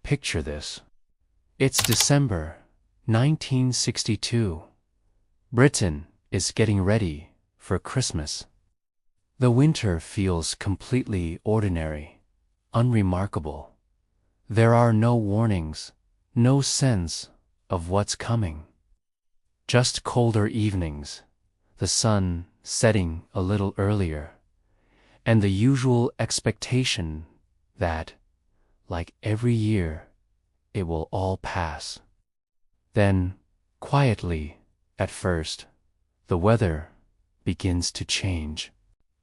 Picture this. It's December 1962. Britain is getting ready for Christmas. The winter feels completely ordinary, unremarkable. There are no warnings, no sense of what's coming. Just colder evenings, the sun setting a little earlier, and the usual expectation that, like every year, it will all pass. Then, quietly, at first, the weather begins to change.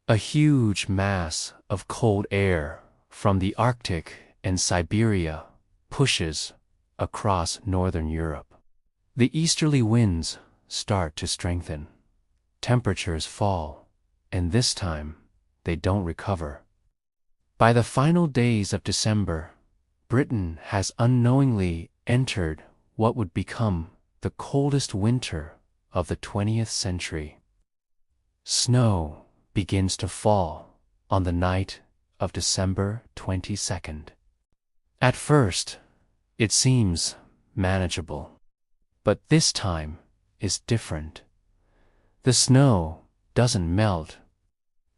A huge mass of cold air from the Arctic and Siberia pushes across northern Europe. The easterly winds start to strengthen. Temperatures fall, and this time they don't recover. By the final days of December, Britain has unknowingly entered what would become the coldest winter of the 20th century. Snow begins to fall on the night of December 22nd. At first, it seems manageable, but this time is different. The snow doesn't melt.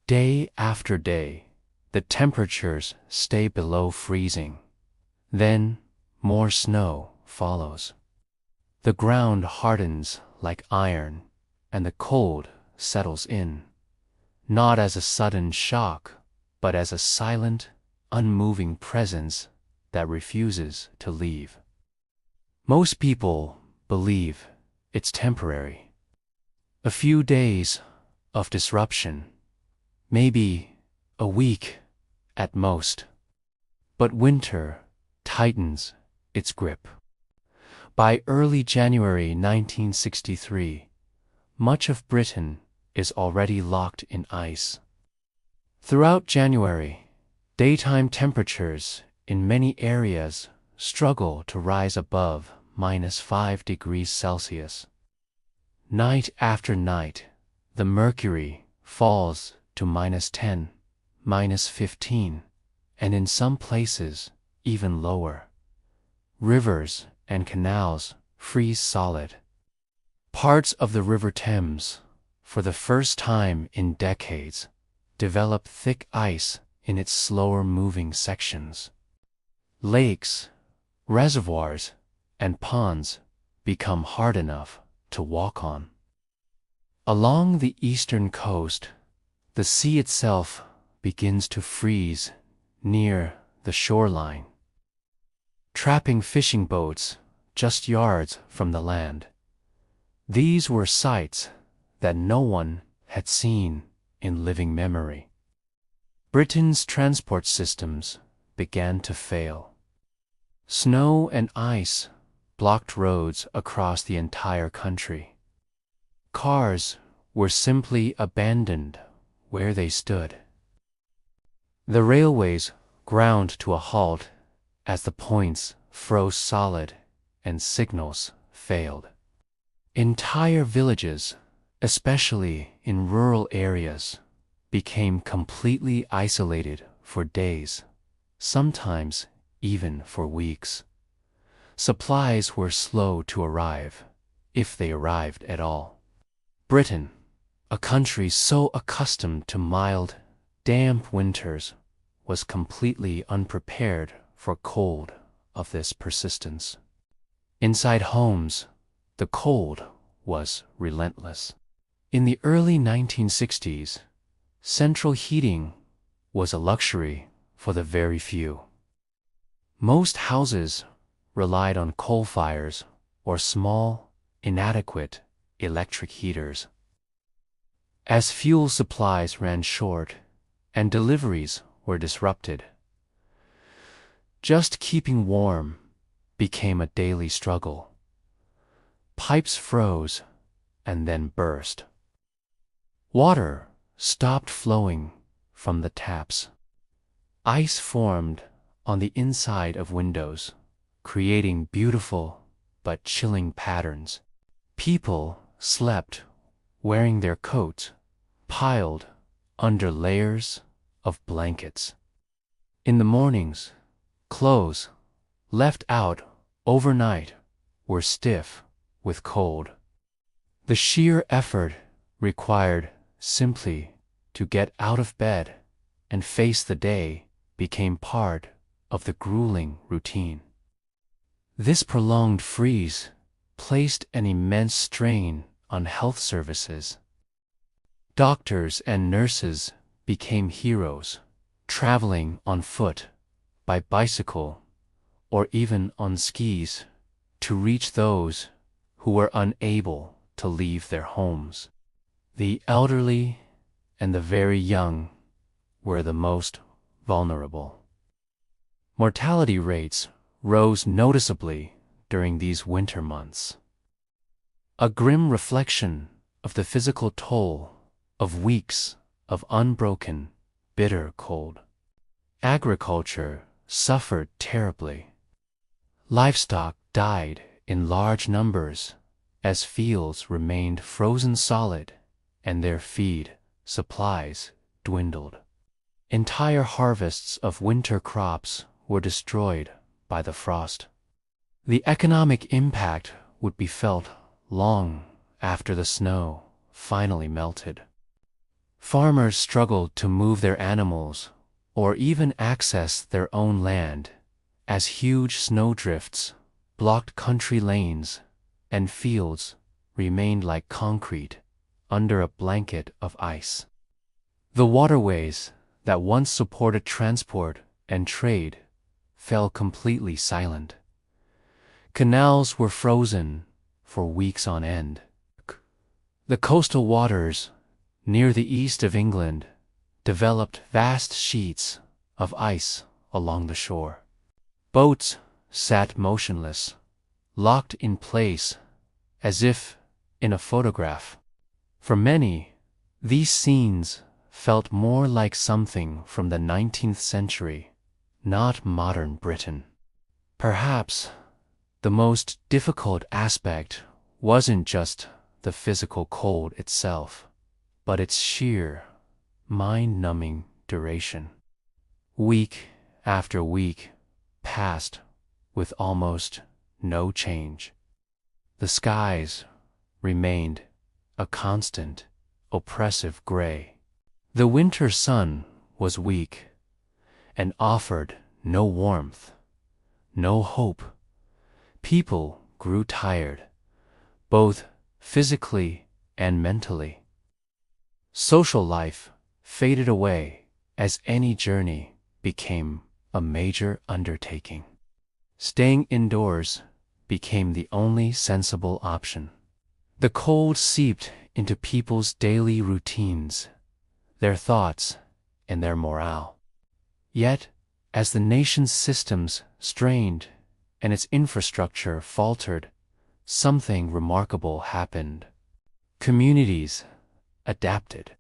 Day after day, the temperatures stay below freezing. Then, more snow follows. The ground hardens like iron, and the cold settles in, not as a sudden shock, but as a silent, unmoving presence that refuses to leave. Most people believe it's temporary. A few days of disruption, maybe a week at most. But winter tightens its grip. By early January 1963, much of Britain is already locked in ice. Throughout January, daytime temperatures in many areas struggle to rise above -5 degrees Celsius. Night after night, the mercury falls to -10, -15, and in some places even lower. Rivers and canals freeze solid. Parts of the River Thames, for the first time in decades, develop thick ice in its slower-moving sections. Lakes, reservoirs, and ponds become hard enough to walk on. Along the eastern coast, the sea itself begins to freeze near the shoreline, trapping fishing boats just yards from the land. These were sights that no one had seen in living memory. Britain's transport systems began to fail. Snow and ice blocked roads across the entire country. Cars were simply abandoned where they stood. The railways ground to a halt as the points froze solid and signals failed. Entire villages, especially in rural areas, became completely isolated for days, sometimes even for weeks. Supplies were slow to arrive, if they arrived at all. Britain, a country so accustomed to mild, damp winters, was completely unprepared for cold of this persistence. Inside homes, the cold was relentless. In the early 1960s, central heating was a luxury for the very few. Most houses relied on coal fires or small, inadequate electric heaters. As fuel supplies ran short and deliveries were disrupted, just keeping warm became a daily struggle. Pipes froze and then burst. Water stopped flowing from the taps. Ice formed on the inside of windows, creating beautiful but chilling patterns. People slept wearing their coats piled under layers of blankets. In the mornings, clothes left out overnight, were stiff with cold. The sheer effort required simply to get out of bed and face the day became part of the grueling routine. This prolonged freeze placed an immense strain on health services. Doctors and nurses became heroes, traveling on foot, by bicycle, or even on skis to reach those who were unable to leave their homes. The elderly and the very young were the most vulnerable. Mortality rates rose noticeably during these winter months. A grim reflection of the physical toll of weeks of unbroken, bitter cold. Agriculture suffered terribly. Livestock died in large numbers as fields remained frozen solid and their feed supplies dwindled. Entire harvests of winter crops were destroyed by the frost. The economic impact would be felt long after the snow finally melted. Farmers struggled to move their animals or even access their own land as huge snowdrifts blocked country lanes and fields remained like concrete under a blanket of ice. The waterways that once supported transport and trade fell completely silent. Canals were frozen for weeks on end. The coastal waters near the east of England developed vast sheets of ice along the shore. Boats sat motionless, locked in place as if in a photograph. For many, these scenes felt more like something from the 19th century, not modern Britain. Perhaps the most difficult aspect wasn't just the physical cold itself, but its sheer, mind-numbing duration. Week after week passed with almost no change. The skies remained a constant, oppressive gray. The winter sun was weak and offered no warmth, no hope. People grew tired, both physically and mentally. Social life faded away as any journey became a major undertaking. Staying indoors became the only sensible option. The cold seeped into people's daily routines, their thoughts, and their morale. Yet, as the nation's systems strained and its infrastructure faltered, something remarkable happened. Communities adapted.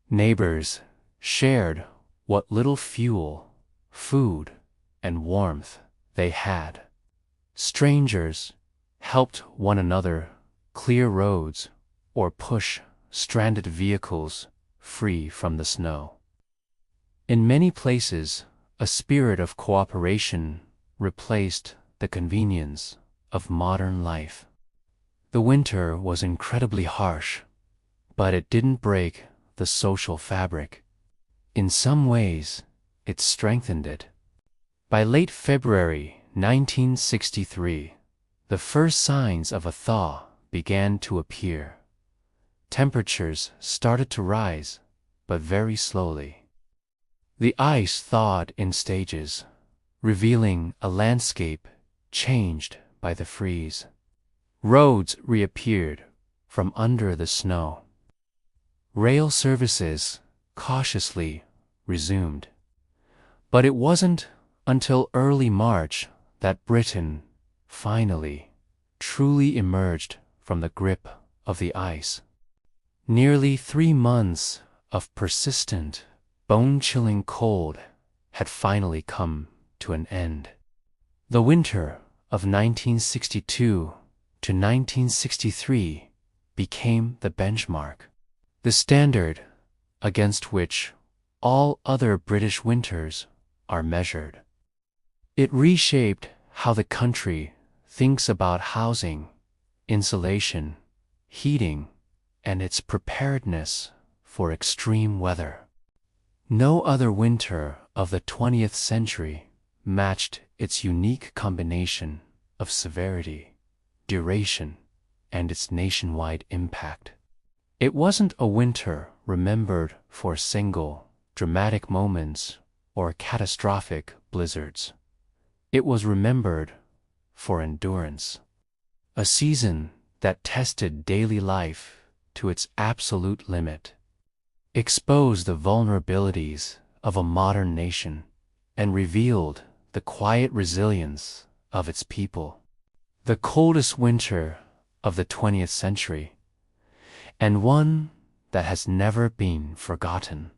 Neighbors shared what little fuel, food, and warmth they had. Strangers helped one another clear roads or push stranded vehicles free from the snow. In many places, a spirit of cooperation replaced the convenience of modern life. The winter was incredibly harsh, but it didn't break the social fabric. In some ways, it strengthened it. By late February 1963, the first signs of a thaw began to appear. Temperatures started to rise, but very slowly. The ice thawed in stages, revealing a landscape changed by the freeze. Roads reappeared from under the snow. Rail services cautiously resumed. But it wasn't until early March that Britain finally, truly emerged from the grip of the ice. Nearly 3 months of persistent, bone-chilling cold had finally come to an end. The winter of 1962 to 1963 became the benchmark, the standard against which all other British winters are measured. It reshaped how the country thinks about housing, insulation, heating, and its preparedness for extreme weather. No other winter of the 20th century matched its unique combination of severity, duration, and its nationwide impact. It wasn't a winter remembered for single, dramatic moments or catastrophic blizzards. It was remembered for endurance. A season that tested daily life to its absolute limit, exposed the vulnerabilities of a modern nation, and revealed the quiet resilience of its people. The coldest winter of the 20th century, and one that has never been forgotten.